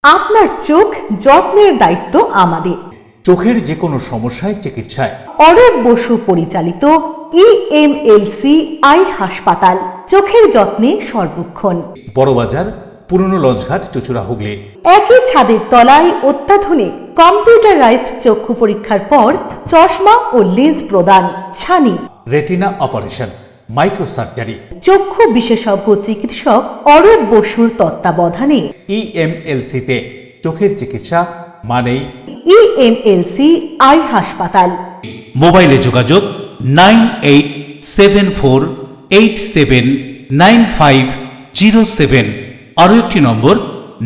আপনার চোখ যত্নের দায়িত্ব আমাদের। চোখের যে কোনো সমস্যায় চিকিৎসায় অরূপ বসু পরিচালিত EMLC আই হাসপাতাল, চোখের যত্নে সর্বক্ষণ। বড়বাজার, পুরনো লঞ্চঘাট, চুচুড়া, হুগলি। একই ছাদের তলায় অত্যাধুনিক কম্পিউটারাইজড চক্ষু পরীক্ষার পর চশমা ও লেন্স প্রদান, ছানি, রেটিনা অপারেশন, মাইক্রো সার্জারি। চক্ষু বিশেষজ্ঞ চিকিৎসক অরূপ বসুর তত্ত্বাবধানে EMLC-তে চোখের চিকিৎসা মানেই EMLC আই হাসপাতাল। মোবাইলে যোগাযোগ 9874879507, আরও একটি নম্বর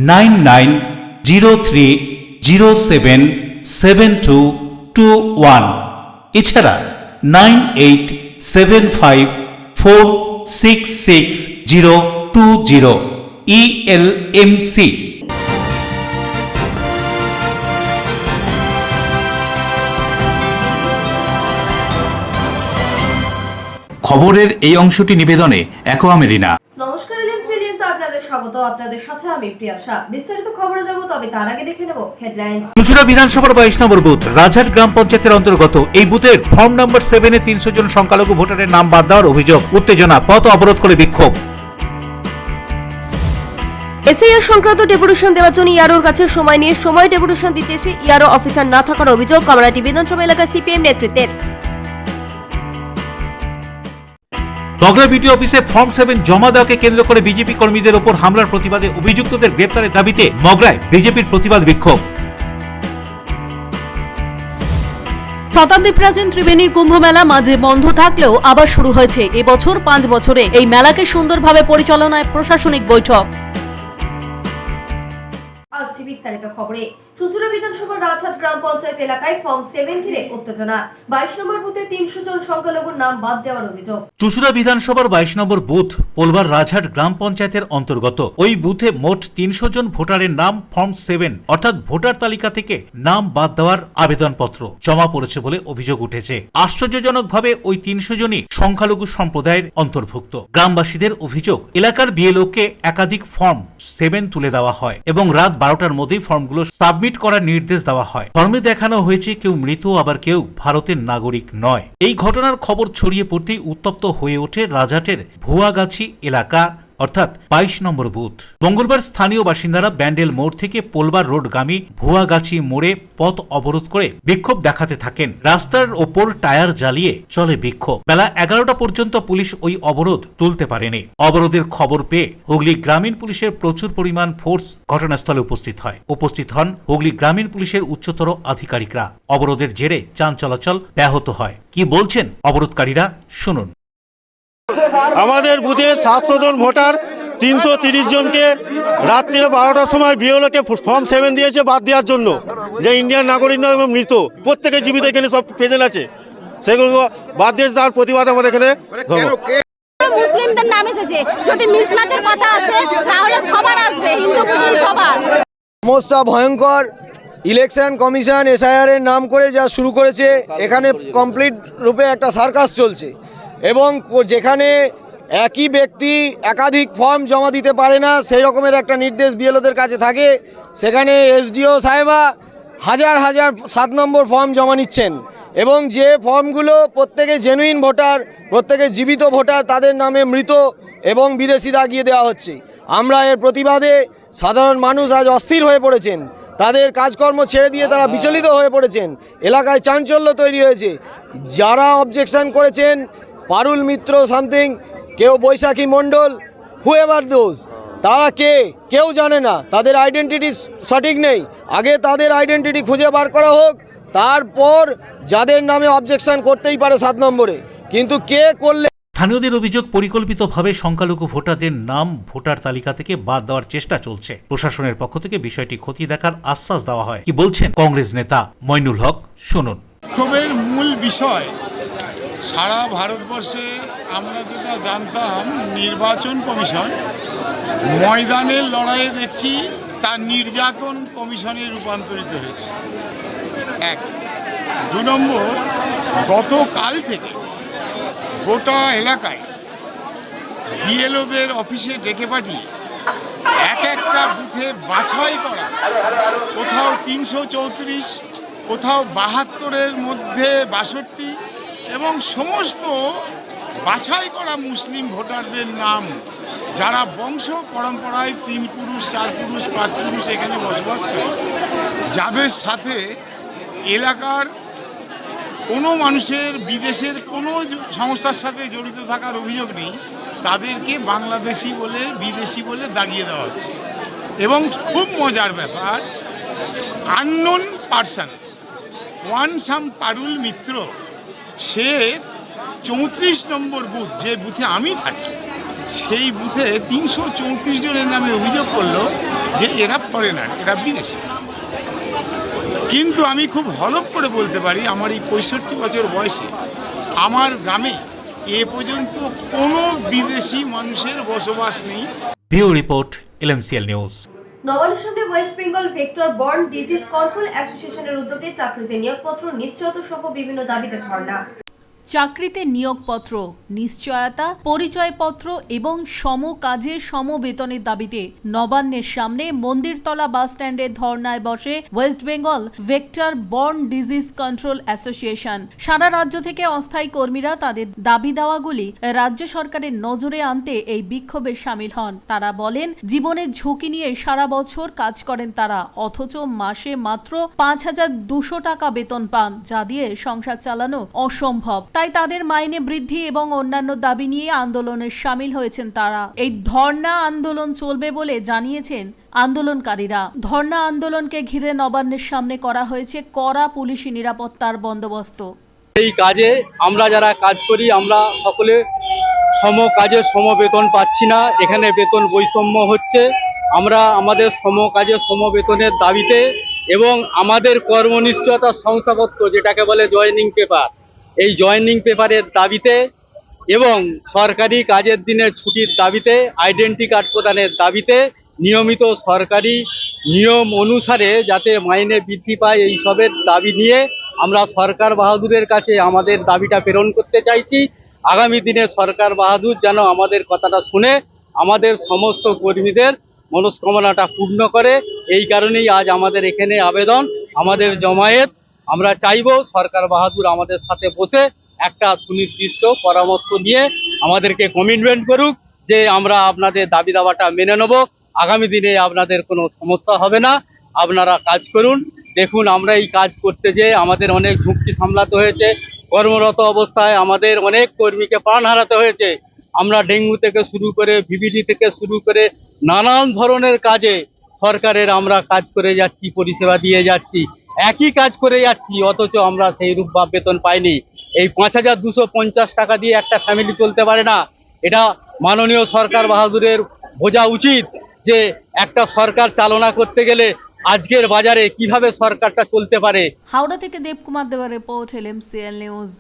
9903077221, এছাড়া 9875466020 ELMC। খবরের এই অংশটি নিবেদনে অ্যাকোয়া মেরিনা। নমস্কার, এলএমসি নিউজে আপনাদের স্বাগত। আপনাদের সাথে আমি প্রিয়াশা। বিস্তারিত খবরে যাব, তবে তার আগে দেখে নেব হেডলাইন্স। চুচুড়া বিধানসভার 22 নম্বর বুথ রাজহাট গ্রাম পঞ্চায়েতের অন্তর্গত এই বুথের ফর্ম নম্বর 7-এ 300 জন সংখ্যালঘু ভোটারের নাম বাদ দেওয়ার অভিযোগ, উত্তেজনা, পথ অবরোধ করে বিক্ষোভ। এসআইআর সংক্রান্ত ডেপুটেশন দেওয়ার জন্য ইয়ারোর কাছে সময় নিয়ে ডেপুটেশন দিতে এসে ইয়ারো অফিসার না থাকার অভিযোগ কামরাটি বিধানসভা এলাকায় সিপিএম নেতৃত্বের। বগরা বিডিও অফিসে ফর্ম 7 জমা দেওয়াকে কেন্দ্র করে বিজেপি কর্মীদের ওপর হামলার প্রতিবাদে অভিযুক্তদের গ্রেপ্তারের দাবিতে মগরায় বিজেপির প্রতিবাদ বিক্ষোভ। শতাব্দী প্রাচীন ত্রিবেণীর কুম্ভ মেলা মাঝে বন্ধ থাকলেও আবার শুরু হয়েছে এবছর 5 বছরে এই মেলাকে সুন্দরভাবে পরিচালনায় প্রশাসনিক বৈঠক। আসছি বিস্তারিত খবরে। চুচুড়া বিধানসভার রাজহাট গ্রাম পঞ্চায়েত এলাকায় ফর্ম 7 ঘিরে উত্তেজনা। 22 নম্বর বুথে 300 জন সংখ্যালঘুর নাম বাদ দেওয়ার অভিযোগ। চুচুড়া বিধানসভার 22 নম্বর বুথ পোলবার রাজহাট গ্রাম পঞ্চায়েতের অন্তর্গত ওই বুথে মোট 300 জন ভোটারের নাম ফর্ম 7 অর্থাৎ ভোটার তালিকা থেকে নাম বাদ দেওয়ার আবেদনপত্র জমা পড়েছে বলে অভিযোগ উঠেছে। আশ্চর্যজনকভাবে ওই 300 জনই সংখ্যালঘু সম্প্রদায়ের অন্তর্ভুক্ত। গ্রামবাসীদের অভিযোগ, এলাকার বিএলওকে একাধিক ফর্ম 7 তুলে দেওয়া হয় এবং রাত 12টার মধ্যেই ফর্মগুলো সাবমিট করার নির্দেশ দেওয়া হয়। ফর্মে দেখানো হয়েছে কেউ মৃত, আবার কেউ ভারতের নাগরিক নয়। এই ঘটনার খবর ছড়িয়ে পড়তেই উত্তপ্ত হয়ে ওঠে রাজহাটের ভুয়াগাছি এলাকা অর্থাৎ 22 নম্বর বুথ। মঙ্গলবার স্থানীয় বাসিন্দারা ব্যান্ডেল মোড় থেকে পোলবার রোডগামী ভুয়াগাছি মোড়ে পথ অবরোধ করে বিক্ষোভ দেখাতে থাকেন। রাস্তার ওপর টায়ার জ্বালিয়ে চলে বিক্ষোভ। বেলা 11টা পর্যন্ত পুলিশ ওই অবরোধ তুলতে পারেনি। অবরোধের খবর পেয়ে হুগলি গ্রামীণ পুলিশের প্রচুর পরিমাণ ফোর্স ঘটনাস্থলে উপস্থিত হন হুগলি গ্রামীণ পুলিশের উচ্চতর আধিকারিকরা। অবরোধের জেরে যান চলাচল ব্যাহত হয়। কি বলছেন অবরোধকারীরা, শুনুন। আমাদের বুথে 700 জন ভোটার 330 জনকে রাত্রিরে 12টার সময় বিএলওকে ফর্ম 7 দিয়েছে বাদ দেওয়ার জন্য, যে ইন্ডিয়ান নাগরিক নয় এবং মৃত, প্রত্যেকে জীবিত এখানে সব প্রেজেন্ট আছে, সেগুলো বাদ দিয়ে তার প্রতিবাদ আমাদের এখানে। মুসলিমদের নাম এসেছে, যদি মিসম্যাচের কথা আসে তাহলে সবার আসবে, হিন্দু মুসলিম সবার। সমস্যা ভয়ঙ্কর। ইলেকশন কমিশন এসআইআর এর নাম করে যা শুরু করেছে, এখানে কমপ্লিট রূপে একটা সার্কাস চলছে এবং যেখানে একই ব্যক্তি একাধিক ফর্ম জমা দিতে পারে না, সেই রকমের একটা নির্দেশ বিএলওদের কাছে থাকে। সেখানে এসডিও সাহেবা হাজার 7 নম্বর ফর্ম জমা নিচ্ছেন এবং যে ফর্মগুলো প্রত্যেকে জেনুইন ভোটার, প্রত্যেকে জীবিত ভোটার, তাদের নামে মৃত এবং বিদেশি দাগিয়ে দেওয়া হচ্ছে। আমরা এর প্রতিবাদে সাধারণ মানুষ আজ অস্থির হয়ে পড়েছেন, তাদের কাজকর্ম ছেড়ে দিয়ে তারা বিচলিত হয়ে পড়েছেন। এলাকায় চাঞ্চল্য তৈরি হয়েছে। যারা অবজেকশন করেছেন, পারুল মিত্র সামথিং, কেউ বৈশাখী মণ্ডল, হুএভার দোজ, তারা কেউ জানে না, তাদের আইডেন্টিটি সঠিক নেই। আগে তাদের আইডেন্টিটি খুঁজে বার করা হোক, তারপর যাদের নামে অবজেকশন করতেই পারে 7 নম্বরে, কিন্তু কে করলে। স্থানীয়দের অভিযোগ, পরিকল্পিতভাবে সংখ্যালঘু ভোটারদের নাম ভোটার তালিকা থেকে বাদ দেওয়ার চেষ্টা চলছে। প্রশাসনের পক্ষ থেকে বিষয়টি খতিয়ে দেখার আশ্বাস দেওয়া হয়। কি বলছেন কংগ্রেস নেতা মইনুল হক, শুনুন। বিক্ষোভের মূল বিষয়, সারা ভারতবর্ষে আমরা যেটা জানতাম নির্বাচন কমিশন ময়দানের লড়াইয়ে দেখছি তা নির্যাতন কমিশনে রূপান্তরিত হয়েছে। 1, 2 নম্বর, গতকাল থেকে গোটা এলাকায় বিএলওদের অফিসে ডেকে পাঠিয়ে এক একটা বুথে বাছাই করা, কোথাও 334, কোথাও 72-এর মধ্যে 62, এবং সমস্ত বাছাই করা মুসলিম ভোটারদের নাম, যারা বংশ পরম্পরায় 3 পুরুষ 4 পুরুষ 5 পুরুষ এখানে বসবাস করে, যাদের সাথে এলাকার কোনো মানুষের বিদেশের কোনো সংস্থার সাথে জড়িত থাকার অভিযোগ নেই, তাদেরকে বাংলাদেশি বলে বিদেশি বলে দাগিয়ে দেওয়া হচ্ছে। এবং খুব মজার ব্যাপার, আননোন পারসন ওয়ানসাম পারুল মিত্র, সে 34 নম্বর বুথ, যে বুথে আমি থাকি, সেই বুথে 334 জনের নামে অভিযোগ করলো যে এরা ফরেনার, এরা বিদেশি। কিন্তু আমি খুব হলফ করে বলতে পারি, আমার এই 65 বছর বয়সে আমার গ্রামে এ পর্যন্ত কোনো বিদেশি মানুষের বসবাস নেই। Bureau report, LMCL news. নবান্নের সামনে West Bengal vector borne disease control অ্যাসোসিয়েশনের উদ্যোগে চাকরিতে নিয়োগপত্র নিশ্চয়তা সহ বিভিন্ন দাবিতে ধর্ণা। চাকরিতে নিয়োগপত্র, নিশ্চয়তা, পরিচয়পত্র এবং সম কাজে সম বেতনের দাবিতে নবান্নের সামনে মন্দিরতলা বাস স্ট্যান্ডে ধর্নায় বসে West Bengal vector borne disease control association. সারা রাজ্য থেকে অস্থায়ী কর্মীরা তাদের দাবি দাওয়াগুলি রাজ্য সরকারের নজরে আনতে এই বিক্ষোভে সামিল হন। তারা বলেন, জীবনের ঝুঁকি নিয়ে সারা বছর কাজ করেন তারা, অথচ মাসে মাত্র 5,200 টাকা বেতন পান, যা দিয়ে সংসার চালানো অসম্ভব। তাই তাদের মাইনে বৃদ্ধি এবং অন্যান্য দাবি নিয়ে আন্দোলনে সামিল হয়েছেন তারা। এই ধর্ণা আন্দোলন চলবে বলে জানিয়েছেন আন্দোলনকারীরা। ধর্ণা আন্দোলনকে ঘিরে নবান্নের সামনে করা হয়েছে কড়া পুলিশি নিরাপত্তার বন্দোবস্ত। এই কাজে আমরা যারা কাজ করি, আমরা সকলে সম কাজে সম বেতন পাচ্ছি না, এখানে বেতন বৈষম্য হচ্ছে। আমরা আমাদের সম কাজে সম বেতনের দাবিতে এবং আমাদের কর্মনিশ্চয়তা শংসাপত্র, যেটাকে বলে জয়েনিং পেপার, এই জয়েনিং পেপারের দাবিতে এবং সরকারি কাজের দিনের ছুটির দাবিতে, আইডেন্টি কার্ড প্রদানের দাবিতে, নিয়মিত সরকারি নিয়ম অনুসারে যাতে মাইনে বৃদ্ধি পায়, এই সবের দাবি নিয়ে আমরা সরকার বাহাদুরের কাছে আমাদের দাবিটা প্রেরণ করতে চাইছি। আগামী দিনে সরকার বাহাদুর যেন আমাদের কথাটা শুনে আমাদের সমস্ত কর্মীদের মনস্কামনাটা পূর্ণ করে। এই কারণেই আজ আমাদের এখানে আবেদন, আমাদের জমায়েত। আমরা চাইব সরকার বাহাদুর আমাদের সাথে বসে একটা সুনির্দিষ্ট পরামর্শ নিয়ে আমাদেরকে কমিটমেন্ট করুক যে আমরা আপনাদের দাবি দাওয়াটা মেনে নেব, আগামী দিনে আপনাদের কোনো সমস্যা হবে না, আপনারা কাজ করুন। দেখুন, আমরা এই কাজ করতে যেয়ে আমাদের অনেক ঝুঁকি সামলাতে হয়েছে, কর্মরত অবস্থায় আমাদের অনেক কর্মীকে প্রাণ হারাতে হয়েছে। আমরা ডেঙ্গু থেকে শুরু করে ভিভিডি থেকে শুরু করে নানান ধরনের কাজে সরকারের আমরা কাজ করে যাচ্ছি, পরিষেবা দিয়ে যাচ্ছি, একই কাজ করে যাচ্ছি, অথচ আমরা সেই রূপ বা বেতন পাইনি। এই 5,250 টাকা দিয়ে একটা ফ্যামিলি চলতে পারে না। এটা মাননীয় সরকার বাহাদুরের বোঝা উচিত যে একটা সরকার চালনা করতে গেলে আজকের বাজারে কিভাবে সরকারটা চলতে পারে। হাওড়া থেকে দেবকুমার দেওয়ার রিপোর্ট, LMCL নিউজ।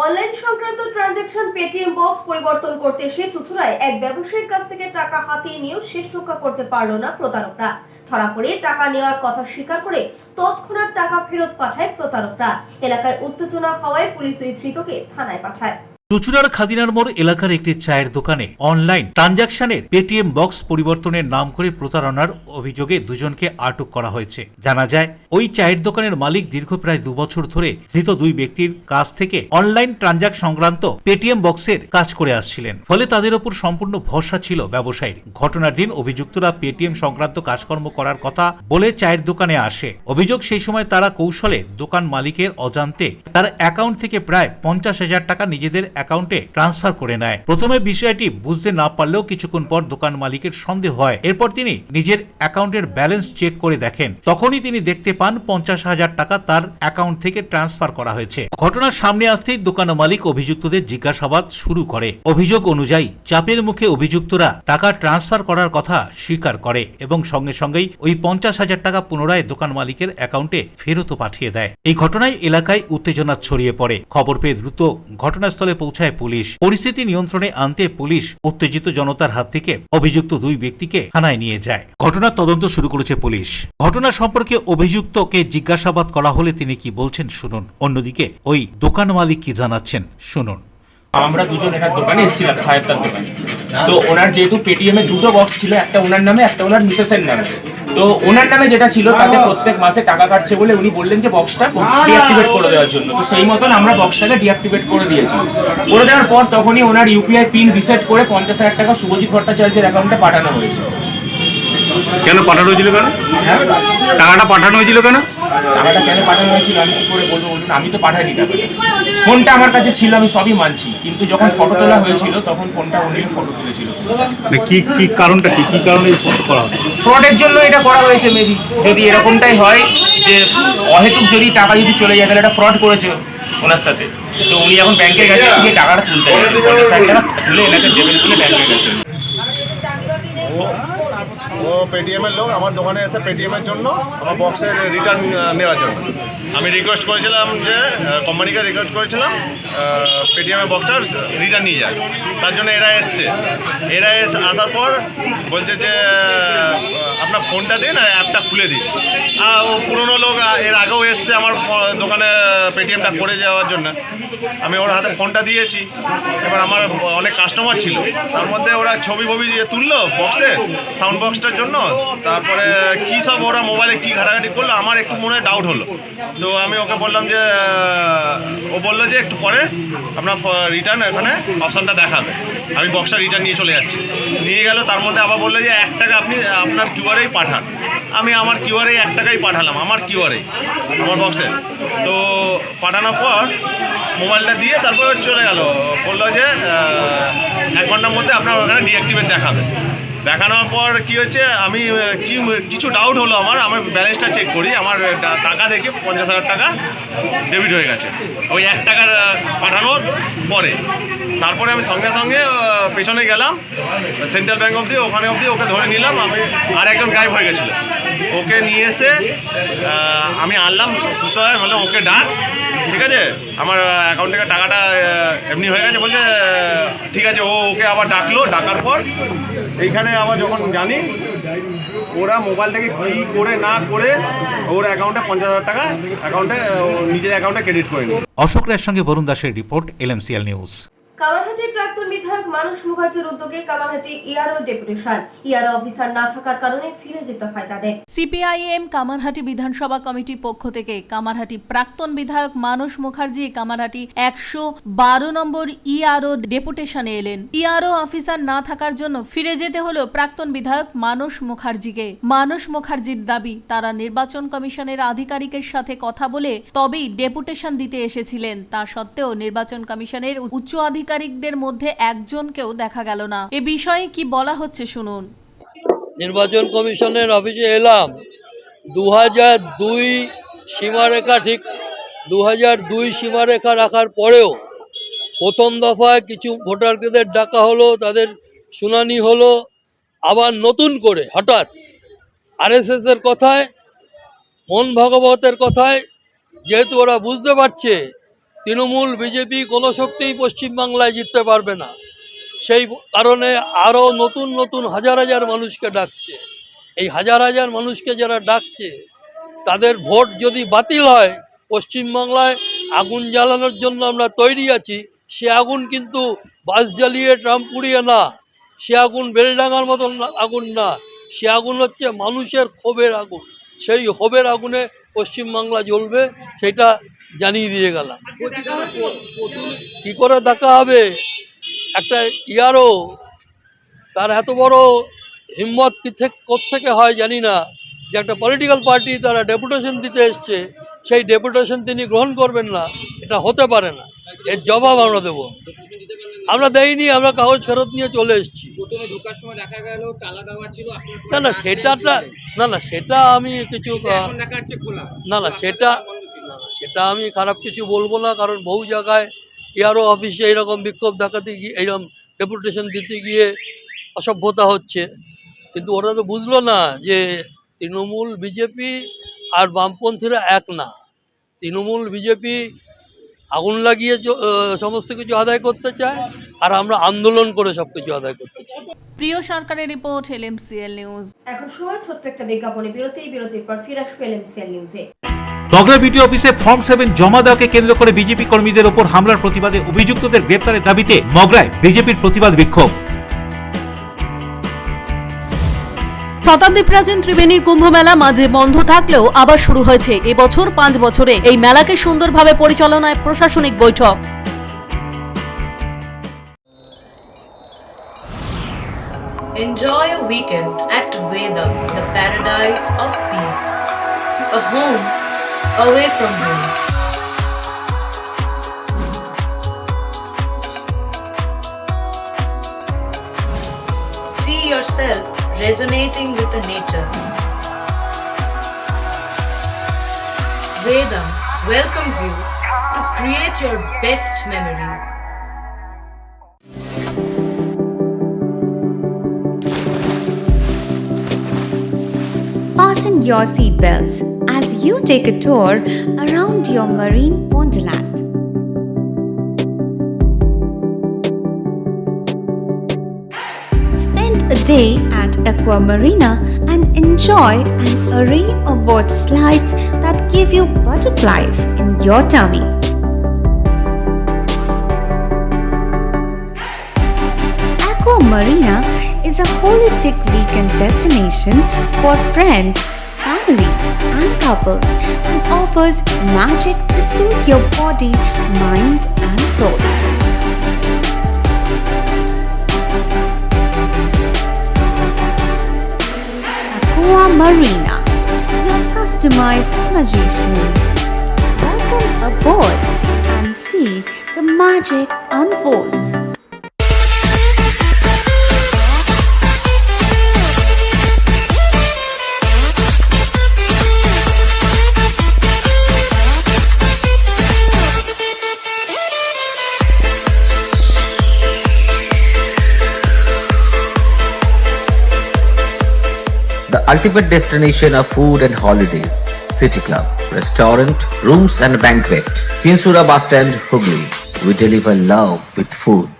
অনলাইন সংক্রান্ত ট্রানজাকশন পেটিএম বক্স পরিবর্তন করতে এসে চুঁচুড়ায় এক ব্যবসায়ীর কাছ থেকে টাকা হাতিয়ে নিয়েও শেষ রক্ষা করতে পারল না প্রতারকরা। ধরা পড়ে টাকা নেওয়ার কথা স্বীকার করে তৎক্ষণাৎ টাকা ফেরত পাঠায় প্রতারকরা। এলাকায় উত্তেজনা হওয়ায় পুলিশ ওই ধৃতকে থানায় পাঠায়। চুঁচুড়ার খাদিনার মোড় এলাকার একটি চায়ের দোকানে অনলাইন ট্রানজাকশনের পেটিএম বক্স পরিবর্তনের নাম করে প্রতারণার অভিযোগে দুজনকে আটক করা হয়েছে। জানা যায়, ওই চায়ের দোকানের মালিক দীর্ঘ প্রায় 2 বছর ধরে ধৃত 2 ব্যক্তির কাছ থেকে অনলাইন ট্রানজাকশন সংক্রান্ত পেটিএম বক্সের কাজ করে আসছিলেন। ফলে তাদের ওপর সম্পূর্ণ ভরসা ছিল ব্যবসায়ীর। ঘটনার দিন অভিযুক্তরা পেটিএম সংক্রান্ত কাজকর্ম করার কথা বলে চায়ের দোকানে আসে। অভিযোগ, সেই সময় তারা কৌশলে দোকান মালিকের অজান্তে তার অ্যাকাউন্ট থেকে প্রায় 50,000 টাকা নিজেদের অ্যাকাউন্টে ট্রান্সফার করে নেয়। প্রথমে বিষয়টি বুঝতে না পারলেও কিছুক্ষণ পর দোকান মালিকের সন্দেহ হয়। এরপর তিনি নিজের অ্যাকাউন্টের ব্যালেন্স চেক করে দেখেন। তখনই তিনি দেখতে পান 50,000 টাকা তার অ্যাকাউন্ট থেকে ট্রান্সফার করা হয়েছে। ঘটনার সামনে আসতেই দোকান মালিক অভিযুক্তদের জিজ্ঞাসাবাদ শুরু করে। অভিযোগ অনুযায়ী চাপের মুখে অভিযুক্তরা টাকা ট্রান্সফার করার কথা স্বীকার করে এবং সঙ্গে সঙ্গেই ওই 50,000 টাকা পুনরায় দোকান মালিকের অ্যাকাউন্টে ফেরত পাঠিয়ে দেয়। এই ঘটনায় এলাকায় উত্তেজনা ছড়িয়ে পড়ে। খবর পেয়ে দ্রুত ঘটনাস্থলে পৌঁছায় পুলিশ। পরিস্থিতি নিয়ন্ত্রণে আনতে পুলিশ উত্তেজিত জনতার হাত থেকে অভিযুক্ত 2 ব্যক্তিকে থানায় নিয়ে যায়। ঘটনার তদন্ত শুরু করেছে পুলিশ। ঘটনা সম্পর্কে অভিযুক্তকে জিজ্ঞাসাবাদ করা হলে তিনি কি বলছেন শুনুন। অন্যদিকে ওই দোকান মালিক কি জানাচ্ছেন শুনুন। আমরা দুজন এনার দোকানে এসেছিলাম, সাহেবটার দোকানে। তো ওনার যেহেতু পেটিএম এ দুটো বক্স ছিল, একটা ওনার নামে একটা ওনার মিসেসের নামে। তো ওনার নামে যেটা ছিল তাতে প্রত্যেক মাসে টাকা কাটছে বলে উনি বললেন যে বক্সটা ডিঅ্যাক্টিভেট করে দেওয়ার জন্য। তো সেই মতন আমরা বক্সটাকে ডিঅ্যাক্টিভেট করে দিয়েছি। করে দেওয়ার পর তখনই ওনার ইউপিআই পিন রিসেট করে 50,000 টাকা শুভজিৎ ভট্টাচার্যের অ্যাকাউন্টে পাঠানো হয়েছে। কেন পাঠানো হয়েছিল? কেন টাকাটা পাঠানো হয়েছিল? কেন টাকাটা কেন পাঠানো হয়েছিল আমি কি করে বলবো বলুন? আমি তো পাঠাইনি টাকা। ফোনটা আমার কাছে ছিল, আমি সবই মানছি, কিন্তু যখন ফটো তোলা হয়েছিল তখন ফোনটা উনি ফটো তুলেছিল। কি কারণটা কি কারণে ফোন করা হয়? ফ্রডের জন্য এটা করা হয়েছে মেবি। যদি এরকমটাই হয় যে অহেতুক যদি টাকা যদি চলে যায় তাহলে এটা ফ্রড করেছে ওনার সাথে। তো উনি এখন ব্যাংকে গেছে, গিয়ে টাকাটা তুলতে গেছে, 50,000 টাকা তুলে এনাকে দেবেন বলে ব্যাংকে গেছে। ও পেটিএমের লোক আমার দোকানে এসে পেটিএমের জন্য আমার বক্সের রিটার্ন নেওয়ার জন্য আমি রিকোয়েস্ট করেছিলাম যে কোম্পানিকে রিকোয়েস্ট করেছিলাম পেটিএমের বক্সটা রিটার্ন নিয়ে যায়। তার জন্য এরা এসছে। আসার পর বলছে যে আপনার ফোনটা দিন আর অ্যাপটা খুলে দিন। ও পুরোনো লোক এর আগেও এসছে আমার দোকানে পেটিএমটা করে যাওয়ার জন্য। আমি ওর হাতে ফোনটা দিয়েছি। এবার আমার অনেক কাস্টমার ছিল, তার মধ্যে ওরা ছবি তুললো বক্সে, সাউন্ড বক্সটার জন্য। তারপরে কী সব ওরা মোবাইলে কী ঘাটাঘাটি করলো, আমার একটু মনে ডাউট হলো। তো আমি ওকে বললাম যে ও বললো যে একটু পরে আপনার রিটার্ন এখানে অপশানটা দেখাবে। আমি বক্সটা রিটার্ন নিয়ে চলে যাচ্ছি। নিয়ে গেল, তার মধ্যে আবার বললো যে 1 টাকা আপনি আপনার কিউআরেই পাঠান। আমি আমার কিউআরেই 1 টাকাই পাঠালাম, আমার কিউআরেই আমার বক্সে। তো পাঠানোর পর মোবাইলটা দিয়ে তারপরে চলে গেল, বললো যে 1 ঘন্টার মধ্যে আপনার ওখানে ডিঅ্যাক্টিভেট দেখাবে। দেখানোর পর কি হচ্ছে, আমি কিছু ডাউট হলো আমার ব্যালেন্সটা চেক করি, আমার টাকা দেখে 50,000 টাকা ডেবিট হয়ে গেছে ওই 1 টাকার পাঠানোর পরে। তারপরে আমি সঙ্গে সঙ্গে পেছনে গেলাম সেন্ট্রাল ব্যাঙ্ক অবধি, ওখানে অবধি ওকে ধরে নিলাম। আমি আর একজন গায়েব হয়ে গেছিলো, ওকে নিয়ে এসে আমি আনলাম সুতরাং বললাম ওকে ডাক, ঠিক আছে আমার অ্যাকাউন্ট থেকে টাকাটা এমনি হয়ে গেছে। বলছে ঠিক আছে। ওকে আবার ডাকলো, ডাকার পর এইখানে আবার যখন জানি ওরা মোবাইল থেকে কী করে না করে ওর অ্যাকাউন্টে 50,000 টাকা নিজের অ্যাকাউন্টে ক্রেডিট করে নিই। অশোক রায়ের সঙ্গে বরুণ দাসের রিপোর্ট, LMCL নিউজ। কামারহাটির প্রাক্তন বিধায়ক মানস মুখার্জির উদ্যোগে Kamarhati ERO deputation. ERO officer না থাকার কারণে ফিরে যেতে হয় তাদের। সিপিআইএম কামারহাটি বিধানসভা কমিটির পক্ষ থেকে কামারহাটি প্রাক্তন বিধায়ক মানস মুখার্জি কামারহাটি 112 নম্বর ইআরও ডেপুটেশনে এলেন। ইআরও অফিসার না থাকার জন্য ফিরে যেতে হলো প্রাক্তন বিধায়ক মানস মুখার্জিকে। মানস মুখার্জির দাবি, তারা নির্বাচন কমিশনের আধিকারিকের সাথে কথা বলে তবেই ডেপুটেশন দিতে এসেছিলেন। তা সত্ত্বেও নির্বাচন কমিশনের উচ্চ আধিকারিকদের মধ্যে একজনকেও দেখা গেল না। এ বিষয়ে কি বলা হচ্ছে শুনুন। নির্বাচন কমিশনের অফিসে এলাম 2002 সীমারেখা, ঠিক 2002 সীমারেখা রাখার পরেও প্রথম দফায় কিছু ভোটারদের ডাকা হলো, তাদের শুনানি হলো। আবার নতুন করে হঠাৎ আরএসএস এর কথায়, মন ভাগবতের কথায়, যেহেতু ওরা বুঝতে পারছে তৃণমূল বিজেপি কোনো শক্তিই পশ্চিমবাংলায় জিততে পারবে না, সেই কারণে আরও নতুন নতুন হাজার হাজার মানুষকে ডাকছে। এই হাজার হাজার মানুষকে যারা ডাকছে তাদের ভোট যদি বাতিল হয়, পশ্চিমবাংলায় আগুন জ্বালানোর জন্য আমরা তৈরি আছি। সে আগুন কিন্তু বাস জ্বালিয়ে ট্রাম পুড়িয়ে না, সে আগুন বেলডাঙার মতন আগুন না, সে আগুন হচ্ছে মানুষের ক্ষোভের আগুন। সেই ক্ষোভের আগুনে পশ্চিমবাংলা জ্বলবে, সেটা জানিয়ে দিয়ে গেলাম। কি করে দেখা হবে একটা ইআরও, তার এত বড় হিম্মত কোত্থেকে হয় জানি না, যে একটা পলিটিক্যাল পার্টি তারা ডেপুটেশন দিতে এসছে, সেই ডেপুটেশন তিনি গ্রহণ করবেন না, এটা হতে পারে না। এর জবাব আমরা দেবো। আমরা দেইনি, আমরা কাগজ ফেরত নিয়ে চলে এসেছি। সেটা আমি কিছু সেটা আমি খারাপ কিছু বলবো না, কারণ বহু জায়গায় ইআরও অফিসে এইরকম বিক্ষোভ দেখাতে গিয়ে, এইরকম ডেপুটেশন দিতে গিয়ে অসভ্যতা হচ্ছে। কিন্তু ওরা তো বুঝলো না যে তৃণমূল বিজেপি আর বামপন্থীরা এক না। তৃণমূল বিজেপি আগুন লাগিয়ে সমস্ত কিছু আদায় করতে চায়, আর আমরা আন্দোলন করে সবকিছু আদায় করতে চাই। প্রিয় সরকারের রিপোর্ট, LMCL নিউজ। এখন সময় ছোট্ট একটা বিজ্ঞাপনে বিরতির পর ফিরে আসবে LMCL নিউজে। মগরা বিডিও অফিসে ফর্ম 7 জমা দেওয়াকে কেন্দ্র করে বিজেপি কর্মীদের ওপর হামলার প্রতিবাদে অভিযুক্তদের গ্রেপ্তারের দাবিতে মগরায় বিজেপির প্রতিবাদ বিক্ষোভ। শতাব্দী প্রাচীন ত্রিবেণীর কুম্ভ মেলা মাঝে বন্ধ থাকলেও আবার শুরু হয়েছে এবছর 5 বছরে এই মেলাকে সুন্দরভাবে পরিচালনায় প্রশাসনিক বৈঠক। Enjoy a weekend at Vedam, the paradise of peace. A home away from home. See yourself resonating with the nature. Vedam welcomes you to create your best memories. Fasten your seatbelts as you take a tour around your marine wonderland. Spend a day at Aqua Marina and enjoy an array of water slides that give you butterflies in your tummy. Aqua Marina is a holistic weekend destination for friends, family, and couples and offers magic to soothe your body, mind, and soul. Aqua Marina, your customized magician. Welcome aboard and see the magic unfold. The ultimate destination of food and holidays. City Club, restaurant, rooms and banquet. Finsura Bus Stand, Hooghly. We deliver love with food.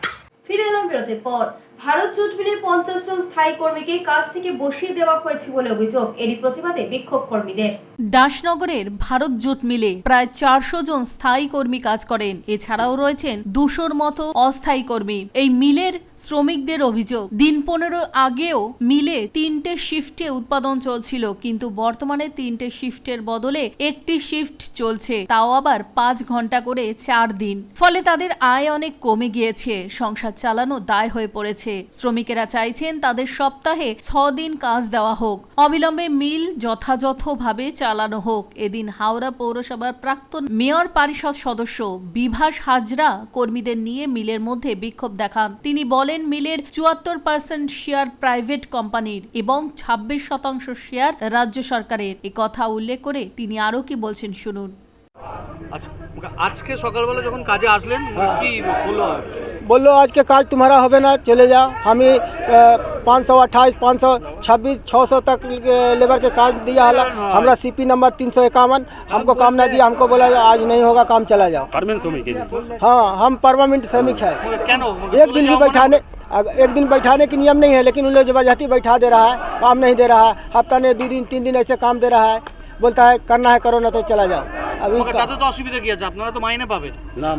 ফিরে এলাম বিরতির পর। Bharat jute মিলের 50 জন স্থায়ী কর্মীকে কাজ থেকে বসিয়ে দেওয়া হয়েছে বলে অভিযোগ। এরই প্রতিবাদে বিক্ষোভ কর্মীদের। দাসনগরের ভারত জুট মিলে প্রায় 400 জন স্থায়ী কর্মী কাজ করেন। এছাড়াও রয়েছেন 200-র মতো অস্থায়ী কর্মী। এই মিলের শ্রমিকদের অভিযোগ, দিন 15 আগেও মিলে 3টে শিফটে উৎপাদন চলছিল, কিন্তু বর্তমানে 3টে শিফটের বদলে একটি শিফট চলছে, তাও আবার 5 ঘন্টা করে 4 দিন। ফলে তাদের আয় অনেক কমে গিয়েছে, সংসার চালানো দায় হয়ে পড়েছে। শ্রমিকেরা চাইছেন তাদের সপ্তাহে 6 দিন কাজ দেওয়া হোক, অবিলম্বে মিল যথাযথভাবে চালানো হোক। এদিন হাওড়া পৌরসভার প্রাক্তন মেয়র পরিষদ সদস্য বিভাস হাজরা কর্মীদের নিয়ে মিলের মধ্যে বিক্ষোভ দেখান। তিনি বলেন, মিলের 74% শেয়ার প্রাইভেট কোম্পানির এবং 26% শেয়ার রাজ্য সরকারের। এ কথা উল্লেখ করে তিনি আরো কি বলছেন শুনুন। আজকে সকালবেলা যখন কাজে আসলেন কি বললো? बोलो आज के काज तुम्हारा होवे ना, चले जाओ। हमें 528, 526, 600 तक लेबर के काज दिया हला। हमरा सीपी नंबर 351 हमको काम ना दिया, हमको बोला आज नहीं होगा, काम चला जाओ। हाँ, हम परमानेंट श्रमिक है। एक दिन भी बैठाने की नियम नहीं है, लेकिन उन लोग जबरदस्ती बैठा दे रहा है, काम नहीं दे रहा है। हफ्ता में 2 दिन 3 दिन ऐसे काम दे रहा है, बोलता है करना है करो, ना तो चला जाओ। अभी তো অসুবিধা কি আছে? আপনারা তো মাইনে পাবেন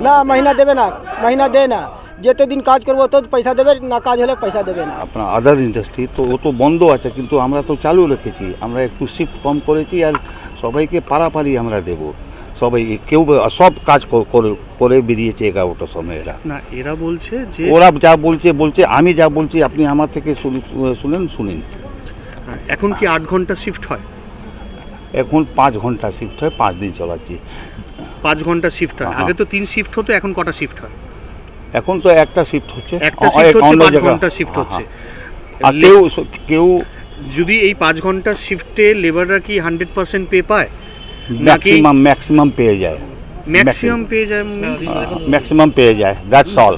না, মহিনা দেবে না, মহিনা দে না। যেতে দিন কাজ করবো তো পয়সা দেবে না, কাজ হলে পয়সা দেবে না। আপনার আদার ইন্ডাস্ট্রি তো ও তো বন্ধ আছে, কিন্তু আমরা তো চালু রেখেছি। আমরা একটু শিফট কম করেছি আর সবাইকে পারাপারি আমরা দেব। সবাই কেউ সব কাজ করে বেরিয়েছে 11টার সময়। না, এরা বলছে যে ওরা যা বলছে আমি যা বলছি আপনি আমার থেকে শুনেন। এখন কি 8 ঘন্টা শিফট হয়? এখন 5 ঘন্টা শিফট হয়, 5 দিন চালাচ্ছি। 5 ঘন্টা শিফট হয়, আগে তো 3 শিফট হতো, এখন কটা শিফট হয়? এখন তো একটা শিফট হচ্ছে, একটা শিফট হচ্ছে, 5 ঘন্টা শিফট হচ্ছে। আর কেউ যদি এই 5 ঘন্টা শিফটে লেবাররা কি 100% পে পায়? ম্যাক্সিমাম পেয়ে যায়, ম্যাক্সিমাম পেয়ে যায়, দ্যাটস অল।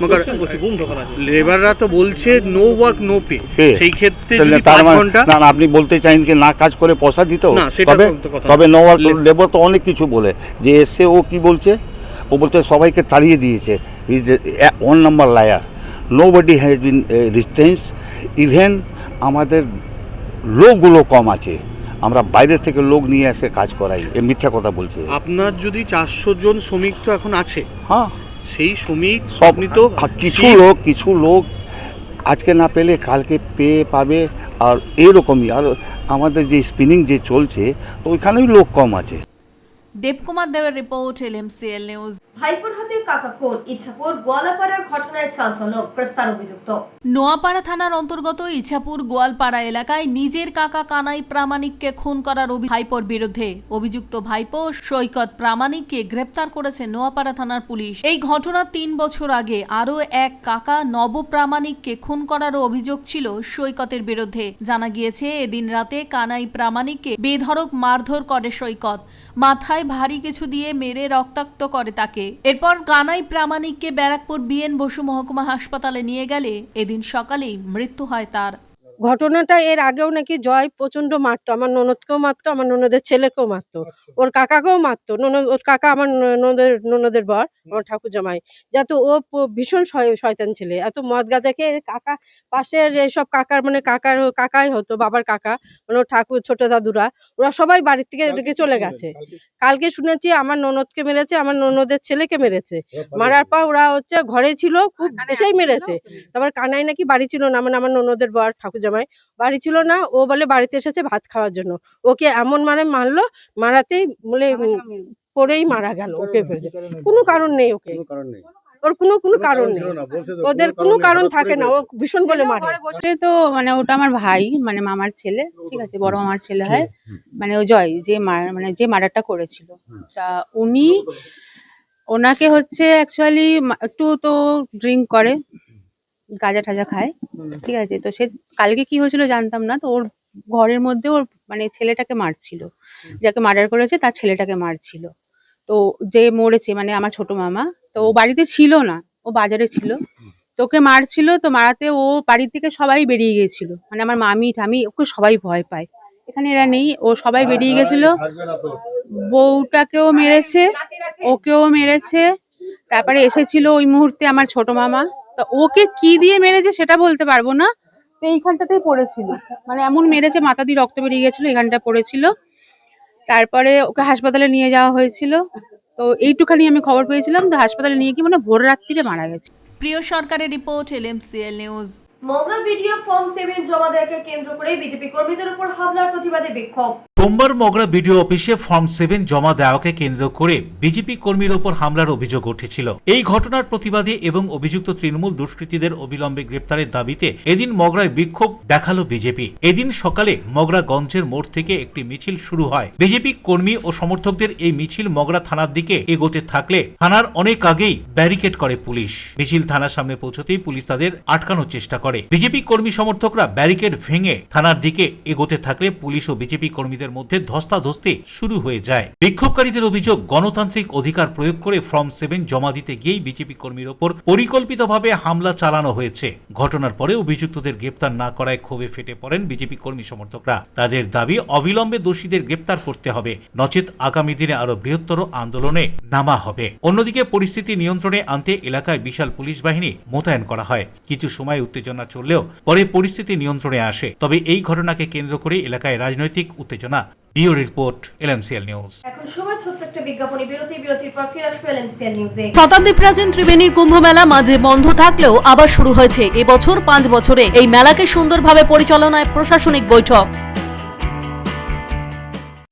মগর লেবাররা তো বলছে নো ওয়ার্ক নো পে। সেই ক্ষেত্রে যদি 5 ঘন্টা না, আপনি বলতে চাইছেন কি না কাজ করে পয়সা দিতে হবে? তবে নো ওয়ার্ক লেবার তো অনেক কিছু বলে, যে এসে ও কি বলছে, ও বলতে সবাইকে তাড়িয়ে দিয়েছে। Is 1 number liar. Nobody has been resistance. Even আমাদের লোকগুলো কম আছে, আমরা বাইরে থেকে লোক নিয়ে এসে কাজ করাই, এ মিথ্যা কথা বলছে। আপনার যদি 400 জন শ্রমিক তো এখন আছে, হ্যাঁ সেই শ্রমিক সব আপনি তো কিছু লোক আজকে না পেলে কালকে পেয়ে পাবে, আর এইরকমই। আর আমাদের যে স্পিনিং যে চলছে তো ওইখানেই লোক কম আছে। দেবকুমার দেবের রিপোর্ট, LMCL নিউজ। ভাইপোর হাতে কাকা খুন, ইচ্ছাপুর গোয়ালাপাড়ার ঘটনায় চাঞ্চল্য, গ্রেফতার অভিযুক্ত। নোয়াপাড়া থানার অন্তর্গত ইছাপুর গোয়ালপাড়া এলাকায় নিজের কাকা কানাই প্রামাণিককে খুন করার ভাইপোর বিরুদ্ধে অভিযুক্ত ভাইপো সৈকত প্রামাণিককে গ্রেপ্তার করেছে নোয়াপাড়া থানার পুলিশ। এই ঘটনা 3 বছর আগে আরও এক কাকা নব প্রামাণিককে খুন করারও অভিযোগ ছিল সৈকতের বিরুদ্ধে। জানা গিয়েছে এদিন রাতে কানাই প্রামাণিককে বেধড়ক মারধর করে সৈকত, মাথায় ভারী কিছু দিয়ে মেরে রক্তাক্ত করে তাকে। এরপর কানাই প্রামাণিককে ব্যারাকপুর BN বসু মহকুমা হাসপাতালে নিয়ে গেলে এদিন সকালেই মৃত্যু হয় তার। ঘটনাটা এর আগেও নাকি জয় প্রচন্ড মারতো, আমার ননদকেও মারতো, আমার ননদের ছেলেকেও মারতো, ওর কাকাকেও মারতো। ওর কাকা আমার ননদের বর, আমার ঠাকুর জামাই, যাতে ও ভীষণ শয়তান ছেলে। এত মদ গাঁজা খেয়ে কাকা পাশের এইসব কাকার মানে কাকাই হতো, বাবার কাকা মানে ওর ঠাকুর ছোট দাদুরা, ওরা সবাই বাড়ির থেকে ঢুকে চলে গেছে। কালকে শুনেছি আমার ননদকে মেরেছে, আমার ননদের ছেলেকে মেরেছে। মারার পর ওরা হচ্ছে ঘরে ছিল, খুব বেশি মেরেছে। তারপর কানাই নাকি বাড়ি ছিল না, মানে আমার ননদের বর ঠাকুর বাড়ি ছিল না, ও বলে বাড়িতে এসেছে ভাত খাওয়ার জন্য। ওকে এমন মারলো, মারাতেই বলে পরেই মারা গেল। ওকে কোনো কারণ নেই, ওকে ওর কোনো কারণ নেই, ওদের কোনো কারণ থাকে না, ও ভীষণ বলে মারে। তো মানে ওটা আমার ভাই, মানে মামার ছেলে, ঠিক আছে, বড় মামার ছেলে হয়, মানে ও জয় যে মার্ডারটা করেছিল। তা ওনাকে হচ্ছে অ্যাকচুয়ালি একটু তো ড্রিঙ্ক করে, গাঁজা টাজা খায়, ঠিক আছে। তো সে কালকে কি হয়েছিল জানতাম না, তো ওর ঘরের মধ্যে ওর মানে ছেলেটাকে মারছিল, যাকে মার্ডার করেছে তার ছেলেটাকে মারছিল। তো যে মরেছে মানে আমার ছোট মামা, তো ও বাড়িতে ছিল না, ও বাজারে ছিল, তো ওকে মারছিল। তো মারাতে ও বাড়ি থেকে সবাই বেরিয়ে গেছিল, মানে আমার মামি ঠামি ওকে সবাই ভয় পায়, এখানে এরা নেই, ও সবাই বেরিয়ে গেছিল। বউটাকেও মেরেছে, ওকেও মেরেছে। তারপরে এসেছিল ওই মুহূর্তে আমার ছোট মামা, তো ওকে কি দিয়ে মেরেছে সেটা বলতে পারবো না। তো এইখানটাতেই পড়েছিল, মানে এমন মেরেছে মাথা দিয়ে রক্ত বেরিয়ে গেছিল, এখানটা পড়েছিল। তারপরে ওকে হাসপাতালে নিয়ে যাওয়া হয়েছিল। তো এইটুখানি আমি খবর পেয়েছিলাম, তো হাসপাতালে নিয়ে গিয়ে মানে ভোর রাত্রিরে মারা গেছে। প্রিয় সরকারের রিপোর্ট, LMCL নিউজ। মগরা ভিডিও ফর্ম 7 জমা দেওয়াকে কেন্দ্র করে বিজেপি কর্মীদের উপর হামলার প্রতিবাদে বিক্ষোভ। সোমবার মগরা বিডিও অফিসে ফর্ম 7 জমা দেওয়াকে কেন্দ্র করে বিজেপি কর্মীর ওপর হামলার অভিযোগ উঠেছিল। এই ঘটনার প্রতিবাদে এবং অভিযুক্ত তৃণমূল দুষ্কৃতীদের অবিলম্বে গ্রেপ্তারের দাবিতে এদিন মগরায় বিক্ষোভ দেখালো বিজেপি। এদিন সকালে মগরা গঞ্জের মোড় থেকে একটি মিছিল শুরু হয়। বিজেপি কর্মী ও সমর্থকদের এই মিছিল মগরা থানার দিকে এগোতে থাকলে থানার অনেক আগেই ব্যারিকেড করে পুলিশ। মিছিল থানার সামনে পৌঁছতেই পুলিশ তাদের আটকানোর চেষ্টা করে। বিজেপি কর্মী সমর্থকরা ব্যারিকেড ভেঙে থানার দিকে এগোতে থাকলে পুলিশ ও বিজেপি কর্মীদের মধ্যে ধস্তাধস্তি শুরু হয়ে যায়। বিক্ষোভকারীদের অভিযোগ, গণতান্ত্রিক অধিকার প্রয়োগ করে ফর্ম 7 জমা দিতে গিয়েই বিজেপি কর্মীর ওপর পরিকল্পিতভাবে হামলা চালানো হয়েছে। ঘটনার পরে অভিযুক্তদের গ্রেপ্তার না করায় ক্ষোভে ফেটে পড়েন বিজেপি কর্মী সমর্থকরা। তাদের দাবি অবিলম্বে দোষীদের গ্রেপ্তার করতে হবে, নচেত আগামী দিনে আরো বৃহত্তর আন্দোলনে নামা হবে। অন্যদিকে পরিস্থিতি নিয়ন্ত্রণে আনতে এলাকায় বিশাল পুলিশ বাহিনী মোতায়েন করা হয়। কিছু সময় উত্তেজনা চললেও পরে পরিস্থিতি নিয়ন্ত্রণে আসে। তবে এই ঘটনাকে কেন্দ্র করে এলাকায় রাজনৈতিক উত্তেজনা। ডিও রিপোর্ট, LMCL নিউজ। এখন সময় ছোট্ট একটা বিজ্ঞাপনী বিরতির পর ফিরে আসবে LMCL নিউজে। শতাব্দী প্রাচীন ত্রিবেণীর কুম্ভ মেলা মাঝে বন্ধ থাকলেও আবার শুরু হয়েছে এবছর 5 বছরে। এই মেলাকে সুন্দরভাবে পরিচালনায় প্রশাসনিক বৈঠক।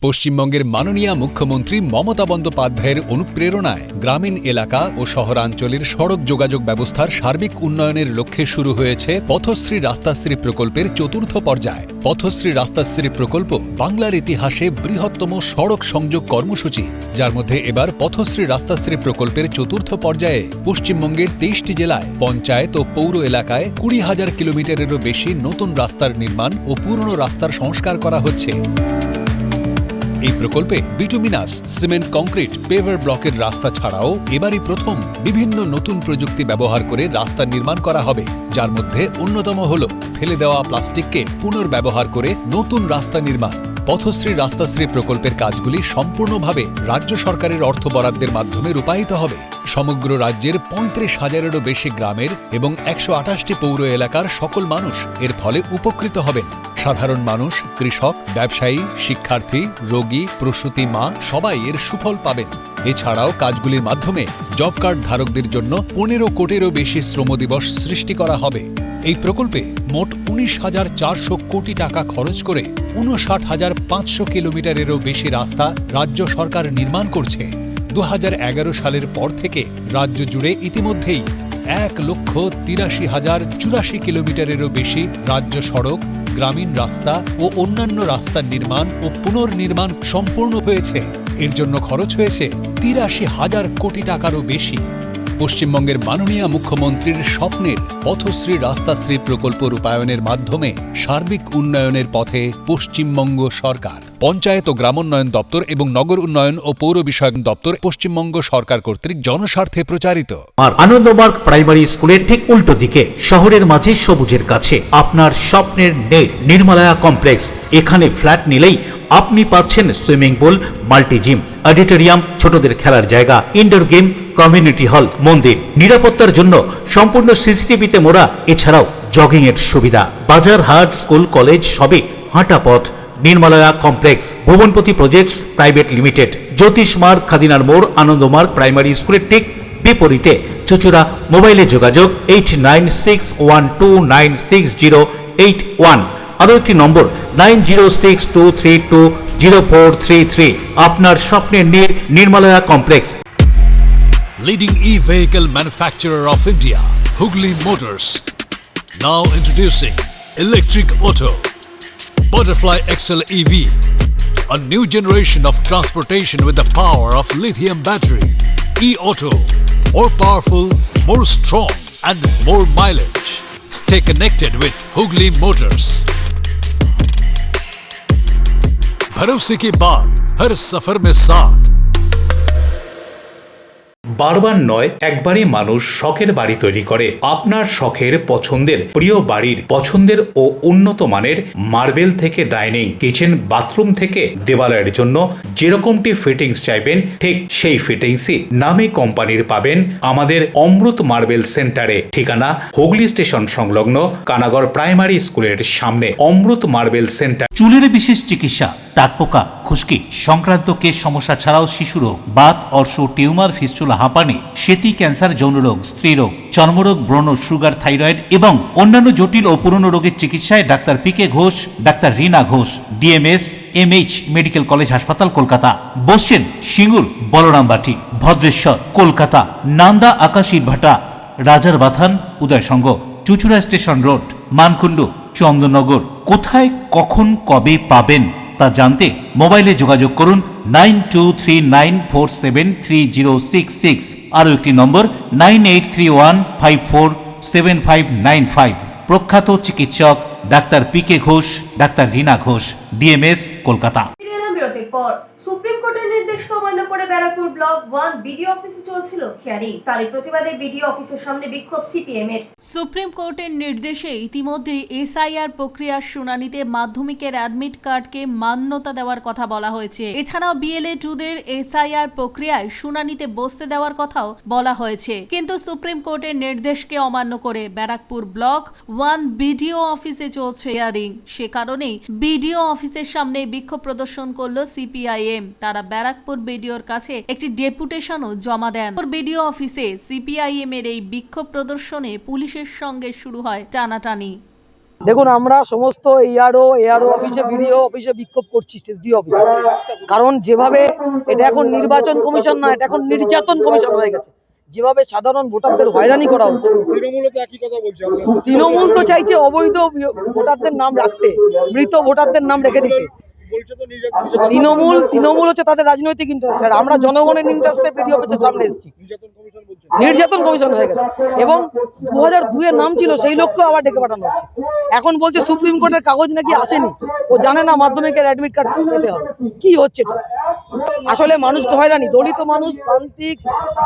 পশ্চিমবঙ্গের মাননীয় মুখ্যমন্ত্রী মমতা বন্দ্যোপাধ্যায়ের অনুপ্রেরণায় গ্রামীণ এলাকা ও শহরাঞ্চলের সড়ক যোগাযোগ ব্যবস্থার সার্বিক উন্নয়নের লক্ষ্যে শুরু হয়েছে পথশ্রী রাস্তাশ্রী প্রকল্পের 4র্থ পর্যায়। পথশ্রী রাস্তাশ্রী প্রকল্প বাংলার ইতিহাসে বৃহত্তম সড়ক সংযোগ কর্মসূচি, যার মধ্যে এবার পথশ্রী রাস্তাশ্রী প্রকল্পের 4র্থ পর্যায়ে পশ্চিমবঙ্গের 23টি জেলায় পঞ্চায়েত ও পৌর এলাকায় 20,000 কিলোমিটারেরও বেশি নতুন রাস্তার নির্মাণ ও পুরনো রাস্তার সংস্কার করা হচ্ছে। এই প্রকল্পে বিটুমিনাস, সিমেন্ট, কংক্রিট, পেভার ব্লকের রাস্তা ছাড়াও এবারই প্রথম বিভিন্ন নতুন প্রযুক্তি ব্যবহার করে রাস্তা নির্মাণ করা হবে, যার মধ্যে অন্যতম হল ফেলে দেওয়া প্লাস্টিককে পুনর্ব্যবহার করে নতুন রাস্তা নির্মাণ। পথশ্রী রাস্তাশ্রী প্রকল্পের কাজগুলি সম্পূর্ণভাবে রাজ্য সরকারের অর্থ বরাদ্দের মাধ্যমে রূপায়িত হবে। সমগ্র রাজ্যের 35,000-এরও বেশি গ্রামের এবং 128টি পৌর এলাকার সকল মানুষ এর ফলে উপকৃত হবেন। সাধারণ মানুষ, কৃষক, ব্যবসায়ী, শিক্ষার্থী, রোগী, প্রসূতি মা সবাই এর সুফল পাবেন। এছাড়াও কাজগুলির মাধ্যমে জব কার্ড ধারকদের জন্য 15 কোটিরও বেশি শ্রম দিবস সৃষ্টি করা হবে। এই প্রকল্পে মোট 19,400 কোটি টাকা খরচ করে 59,500 কিলোমিটারেরও বেশি রাস্তা রাজ্য সরকার নির্মাণ করছে। 2011 সালের পর থেকে রাজ্য জুড়ে ইতিমধ্যেই 1,83,084 কিলোমিটারেরও বেশি রাজ্য সড়ক, গ্রামীণ রাস্তা ও অন্যান্য রাস্তার নির্মাণ ও পুনর্নির্মাণ সম্পূর্ণ হয়েছে। এর জন্য খরচ হয়েছে 83,000 কোটি টাকারও বেশি। পশ্চিমবঙ্গের মাননীয় মুখ্যমন্ত্রীর স্বপ্নের পথশ্রী রাস্তাশ্রী প্রকল্প রূপায়ণের মাধ্যমে সার্বিক উন্নয়নের পথে পশ্চিমবঙ্গ সরকার। পঞ্চায়েত ও গ্রামোন্নয়ন দপ্তর এবং নগর উন্নয়ন ও পৌর বিষয়ক দপ্তর পশ্চিমবঙ্গ সরকার কর্তৃক জনস্বার্থে প্রচারিত। আর আনন্দমার্গ প্রাইমারি স্কুলের ঠিক উল্টো দিকে শহরের মাঝে সবুজের কাছে আপনার স্বপ্নের নেট নির্মলায়া কমপ্লেক্স। এখানে ফ্ল্যাট নিলেই আপনি পাচ্ছেন swimming pool, multi gym, auditorium, ছোটদের খেলার জায়গা, ইনডোর গেম, কমিউনিটি হল, মন্দির, নিরাপত্তার জন্য সম্পূর্ণ সিসিটিভিতে মোড়া। এছাড়াও জগিং এর সুবিধা, বাজার, হাট, স্কুল, কলেজ সবই হাঁটা পথ। নির্মলায়া কমপ্লেক্স, ভুবনপতি প্রজেক্টস প্রাইভেট লিমিটেড, জ্যোতিষ মার্গ, খাদিনার মোড়, আনন্দমার্গ প্রাইমারি স্কুলের ঠিক বিপরীতে। চুচুড়া। মোবাইলে যোগাযোগ 8961296081। আরও একটি নম্বর 9062320433। আপনার স্বপ্নের নির্মলায়া complex. Leading e-vehicle manufacturer of India, Hugli Motors. Now introducing Electric Auto, Butterfly XL EV, a new generation of transportation with the power of lithium battery. E-Auto, more powerful, more strong and more mileage. Stay connected with Hugli Motors. भरोसे की बात हर सफर में साथ। বারবার নয়, একবারই মানুষ শখের বাড়ি তৈরি করে। আপনার শখের পছন্দের প্রিয় বাড়ির পছন্দের ও উন্নত মানের মার্বেল থেকে ডাইনিং, কিচেন, বাথরুম থেকে দেওয়ালের জন্য যেরকমটি ফিটিংস চাইবেন ঠিক সেই ফিটিংসই নামী কোম্পানির পাবেন আমাদের অমৃত মার্বেল সেন্টারে। ঠিকানা হুগলি স্টেশন সংলগ্ন কানাগড় প্রাইমারি স্কুলের সামনে। অমৃত মার্বেল সেন্টার। চুলের বিশেষ চিকিৎসা, টাকপোকা, খুশকি সংক্রান্ত কেশ সমস্যা ছাড়াও শিশু রোগ, বাত, অর্শ, টিউমার, ফিস্টুলা, হাঁপানি, সেতি, ক্যান্সার, যৌনরোগ, স্ত্রীরোগ, চর্মরোগ, ব্রণ, সুগার, থাইরয়েড এবং অন্যান্য জটিল ও পুরনো রোগের চিকিৎসায় doctor PK Ghosh, doctor Rina Ghosh, DMS MH medical college হাসপাতাল, কলকাতা। বসছেন সিঙ্গুর, বলরামবাটি, ভদ্রেশ্বর, কলকাতা। নান্দা, আকাশী ভাটা, রাজার বাথান, উদয়সঙ্গ, চুচুড়া স্টেশন রোড, মানকুণ্ডু, চন্দননগর। কোথায়, কখন, কবে পাবেন তা জানতে মোবাইলে যোগাযোগ করুন 9239473066। আরও একটি নম্বর 9831547595। প্রখ্যাত চিকিৎসক doctor PK Ghosh, doctor Rina Ghosh, DMS, Kolkata. বিরতির পর সুপ্রিম কোর্টের নির্দেশ অমান্য করে ব্যারাকপুর ব্লক 1 বিডিও অফিসে চলছিল হিয়ারিং। তারই প্রতিবাদে বিডিও অফিসের সামনে বিক্ষোভ সিপিএম এর। সুপ্রিম কোর্টের নির্দেশে ইতিমধ্যে এসআইআর প্রক্রিয়ার শুনানিতে মাধ্যমিকের অ্যাডমিট কার্ডকে মান্যতা দেওয়ার কথা বলা হয়েছে। এছাড়াও BLA-2 দের এসআইআর প্রক্রিয়ায় শুনানিতে বসতে দেওয়ার কথাও বলা হয়েছে। কিন্তু সুপ্রিম কোর্টের নির্দেশকে অমান্য করে ব্যারাকপুর ব্লক 1 বিডিও অফিসে চলছে হিয়ারিং। সে কারণেই বিডিও অফিসের সামনে বিক্ষোভ প্রদর্শন করলো সিপিআইএম। তারা ব্যারাকপুর বিডিওর কাছে একটি ডেপুটেশনও জমা দেন। বিডিও অফিসে সিপিআইএম এর এই বিক্ষোভ প্রদর্শনে পুলিশের সঙ্গে শুরু হয় টানাটানি। দেখুন, আমরা সমস্ত এআরও অফিসে, বিডিও অফিসে বিক্ষোভ করছি, এসডি অফিসে। কারণ যেভাবে এটা এখন নির্বাচন কমিশন না, এটা এখন নির্যাতন কমিশন হয়ে গেছে। যেভাবে সাধারণ ভোটারদের হয়রানি করা হচ্ছে, তৃণমূল তো চাইছে অবৈধ ভোটারদের নাম রাখতে, মৃত ভোটারদের নাম রেখে দিতে। তৃণমূল হচ্ছে তাদের রাজনৈতিক ইন্টারেস্ট, আর আমরা জনগণের ইন্টারেস্টে বিডিও অফিসের সামনে এসেছি। নির্যাতন কমিশন হয়ে গেছে এবং 2002-এর নাম ছিল, সেই লোককেও আবার ডেকে পাঠানো হচ্ছে। এখন বলছে সুপ্রিম কোর্টের কাগজ নাকি আসেনি, ও জানে না মাধ্যমিকের অ্যাডমিট কার্ড পেতে হবে। কি হচ্ছে এটা? আসলে মানুষকে হয়রানি, দলিত মানুষ, প্রান্তিক,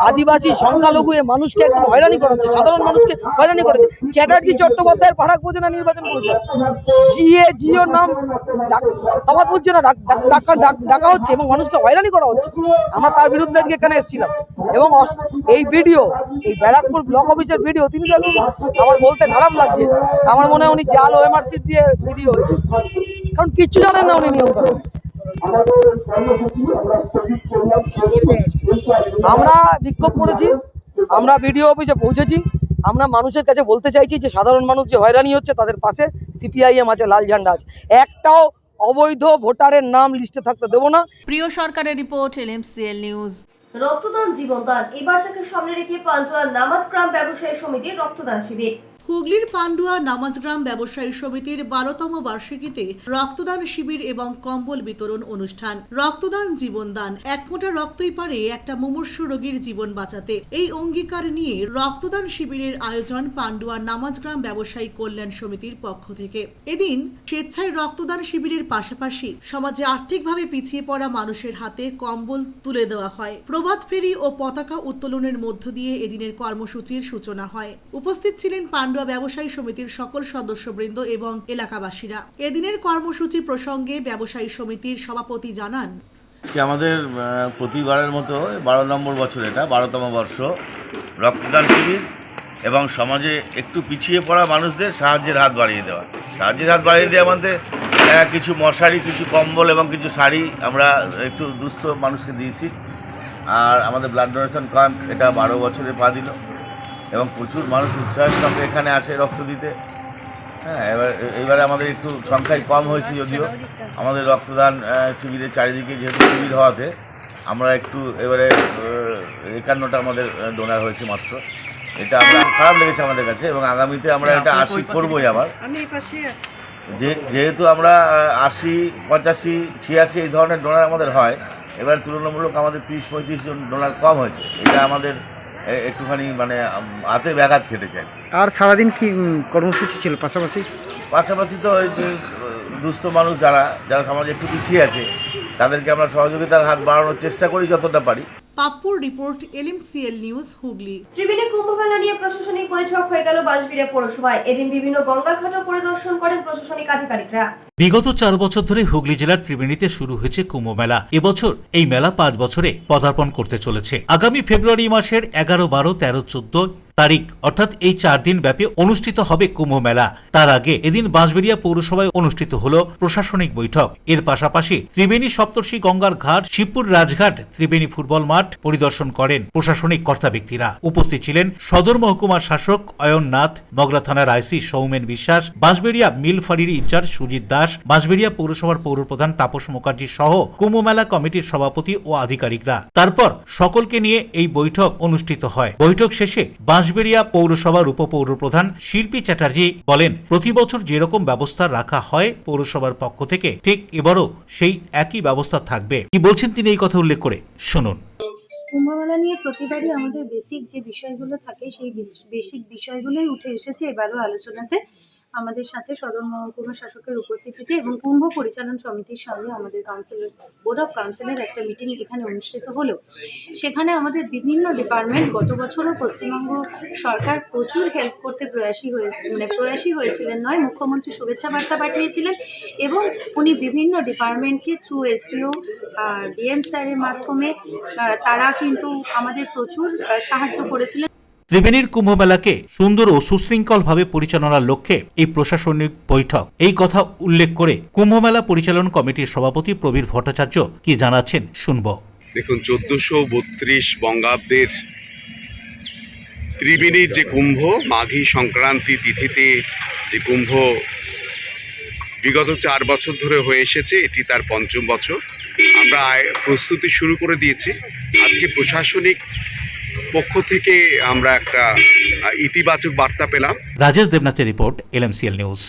আদিবাসী, সংখ্যালঘু এ মানুষকে একদম হয়রানি করা হচ্ছে, সাধারণ মানুষকে হয়রানি করেছে। চ্যাটার্জি চট্টোপাধ্যায়ের পাড়া উপজেলা নির্বাচন করেছে, জিওর নাম তফাৎ বুঝছে না, ডাকা হচ্ছে এবং মানুষকে হয়রানি করা হচ্ছে। আমরা তার বিরুদ্ধে আজকে এখানে এসেছিলাম এবং এই ভিডিও, এই ব্যারাকপুর ব্লক অফিসের ভিডিও, তিনি দেখুন, আমার বলতে খারাপ লাগছে, আমার মনে হয় উনি জাল ওএমআর সিট দিয়ে ভিডিও হয়েছে, কারণ কিচ্ছু জানেন না উনি নিয়ম করেন। আমরা বিক্ষোভ করেছি, আমরা বিডিও অফিসে পৌঁছেছি, আমরা মানুষের কাছে বলতে চাইছি যে সাধারণ মানুষ যে হয়রানি হচ্ছে তাদের পাশে সিপিআইএম আছে, লাল ঝান্ডা আছে, একটাও অবৈধ ভোটারের নাম লিস্টে থাকতে দেবো না। প্রিয় সরকারের রিপোর্ট, LMCL নিউজ। রক্তদান জীবনদান, এবার থেকে সামনে রেখে পান্ডুয়া নামাজ গ্রাম ব্যবসায়ী সমিতির রক্তদান শিবির। হুগলির পান্ডুয়া নামাজগ্রাম ব্যবসায়ী সমিতির 12তম বার্ষিকীতে রক্তদান শিবির এবং কম্বল বিতরণ অনুষ্ঠান। রক্তদান জীবনদান, এক ফোঁটা রক্তই পারে একটা মুমূর্ষু রোগীর জীবন বাঁচাতে। এই অঙ্গীকার নিয়ে রক্তদান শিবিরের আয়োজন পান্ডুয়া নামাজগ্রাম ব্যবসায়ী কল্যাণ সমিতির পক্ষ থেকে। এদিন স্বেচ্ছায় রক্তদান শিবিরের পাশাপাশি সমাজে আর্থিকভাবে পিছিয়ে পড়া মানুষের হাতে কম্বল তুলে দেওয়া হয়। প্রভাত ফেরি ও পতাকা উত্তোলনের মধ্য দিয়ে এদিনের কর্মসূচির সূচনা হয়। উপস্থিত ছিলেন পান্ডুয়া ব্যবসায়ী সমিতির সকল সদস্যবৃন্দ এবং এলাকাবাসীরা। এদিনের কর্মসূচি প্রসঙ্গে ব্যবসায়ী সমিতির সভাপতি জানান, আমাদের প্রতিবারের মতো 12 নম্বর বছর, এটা 12তম বর্ষ রক্তদান শিবির এবং সমাজে একটু পিছিয়ে পড়া মানুষদের সাহায্যের হাত বাড়িয়ে দেওয়া। আমাদের কিছু মশারি, কিছু কম্বল এবং কিছু শাড়ি আমরা একটু দুস্থ মানুষকে দিয়েছি। আর আমাদের ব্লাড ডোনেশন ক্যাম্প এটা 12 বছরে পা দিল এবং প্রচুর মানুষ উৎসাহের সঙ্গে এখানে আসে রক্ত দিতে। হ্যাঁ, এবারে আমাদের একটু সংখ্যায় কম হয়েছে, যদিও আমাদের রক্তদান শিবিরের চারিদিকে যেহেতু শিবির হওয়াতে আমরা একটু এবারে 51টা আমাদের ডোনার হয়েছে মাত্র। এটা আমরা খারাপ লেগেছে আমাদের কাছে এবং আগামীতে আমরা এটা 80 করবোই। আবার যেহেতু আমরা 80, 85, 86 এই ধরনের ডোনার আমাদের হয়, এবার তুলনামূলক আমাদের 30-35 জন ডোনার কম হয়েছে। এটা আমাদের একটুখানি মানে হাতে ব্যাঘাত খেতে চাই। আর সারাদিন কি কর্মসূচি ছিল? পাশাপাশি তো দুস্থ মানুষ যারা সমাজে একটু পিছিয়ে আছে তাদেরকে আমরা সহযোগিতার হাত বাড়ানোর চেষ্টা করি যতটা পারি। পাপ্পুর report, LMCL news, Hooghly. Tribeni Kumbh Mela নিয়ে প্রশাসনিক বৈঠক হয়ে গেল বাঁশবেড়িয়া পৌরসভায়। এদিন বিভিন্ন গঙ্গার ঘাটও পরিদর্শন করেন প্রশাসনিক আধিকারিকরা। বিগত 4 বছর ধরে হুগলি জেলার ত্রিবেণীতে শুরু হয়েছে কুম্ভ মেলা। এবছর এই মেলা 5 বছরে পদার্পণ করতে চলেছে। আগামী ফেব্রুয়ারি মাসের 11, 12, 13, 14 তারিখ অর্থাৎ এই 4 দিন ব্যাপী অনুষ্ঠিত হবে কুম্ভ মেলা। তার আগে এদিন বাঁশবেড়িয়া পৌরসভায় অনুষ্ঠিত হলো প্রশাসনিক বৈঠক। এর পাশাপাশি ত্রিবেণী সপ্তর্ষি গঙ্গার ঘাট, শিবপুর রাজঘাট, ত্রিবেণী ফুটবল মাঠ পরিদর্শন করেন প্রশাসনিক কর্তা ব্যক্তিরা। উপস্থিত ছিলেন সদর মহকুমার শাসক অয়ন নাথ, মগরা থানার আইসি সৌমেন বিশ্বাস, বাঁশবেড়িয়া মিল ফাঁড়ির ইনচার্জ সুজিত দাস, বাঁশবেড়িয়া পৌরসভার পৌরপ্রধান তাপস মুখার্জি সহ কুম্ভ মেলা কমিটির সভাপতি ও আধিকারিকরা। তারপর সকলকে নিয়ে এই বৈঠক অনুষ্ঠিত হয়। বৈঠক শেষে বাঁশবেড়িয়া পৌরসভার উপপৌরপ্রধান শিল্পী চ্যাটার্জি বলেন, প্রতি বছর যেরকম ব্যবস্থা রাখা হয় পৌরসভার পক্ষ থেকে ঠিক এবারও সেই একই ব্যবস্থা থাকবে। কি বলছেন তিনি এই কথা উল্লেখ করে শুনুন। কুম্ভমেলা নিয়ে প্রতিবারই আমাদের বেসিক যে বিষয়গুলো থাকে সেই বেসিক বিষয়গুলোই উঠে এসেছে এবারও আলোচনাতে। আমাদের সাথে সদর মহকুমা শাসকের উপস্থিতিতে এবং কুম্ভ পরিচালন সমিতির সঙ্গে আমাদের কাউন্সিলর, বোর্ড অফ কাউন্সিলের একটা মিটিং এখানে অনুষ্ঠিত হলো। সেখানে আমাদের বিভিন্ন ডিপার্টমেন্ট, গত বছরও পশ্চিমবঙ্গ সরকার প্রচুর হেল্প করতে প্রয়াসী হয়েছিলেন নয়, মুখ্যমন্ত্রী শুভেচ্ছা বার্তা পাঠিয়েছিলেন এবং উনি বিভিন্ন ডিপার্টমেন্টকে থ্রু SDO, DM স্যারের মাধ্যমে তারা কিন্তু আমাদের প্রচুর সাহায্য করেছিলেন। ত্রিবেণীর কুম্ভ মেলাকে সুন্দর ও সুশৃঙ্খলভাবে পরিচালনার লক্ষ্যে এই প্রশাসনিক বৈঠক। এই কথা উল্লেখ করে কুম্ভ মেলা পরিচালন কমিটির সভাপতি প্রবীর ভট্টাচার্য কি জানাচ্ছেন শুনব। দেখুন, 1432 বঙ্গাব্দের ত্রিবেণীর যে কুম্ভ, মাঘী সংক্রান্তি তিথিতে যে কুম্ভ বিগত 4 বছর ধরে হয়ে এসেছে, এটি তার 5ম বছর। আমরা প্রস্তুতি শুরু করে দিয়েছি। আজকে প্রশাসনিক পক্ষ থেকে আমরা একটা ইতিবাচক বার্তা পেলাম। রাজেশ দেবনাথের রিপোর্ট, LMCL নিউজ।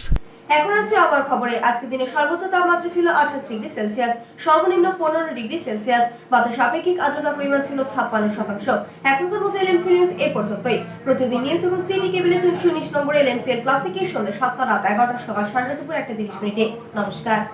এখন আসছে আবার খবরে। আজকের দিনে সর্বোচ্চ তাপমাত্রা ছিল 28 ডিগ্রি সেলসিয়াস, সর্বনিম্ন 15 ডিগ্রি সেলসিয়াস। বাতাস আপেক্ষিক আর্দ্রতার পরিমাণ ছিল 56%। এখনকার মতো LMCL নিউজ এই পর্যন্তই। প্রতিদিন নিউজ এবং সিটি কেবলে 219 নম্বরে LMCL ক্লাসিকের সন্ধ্যে 7টা, রাত 11টা, সকাল 9:30 একটা 30 মিনিটে। নমস্কার।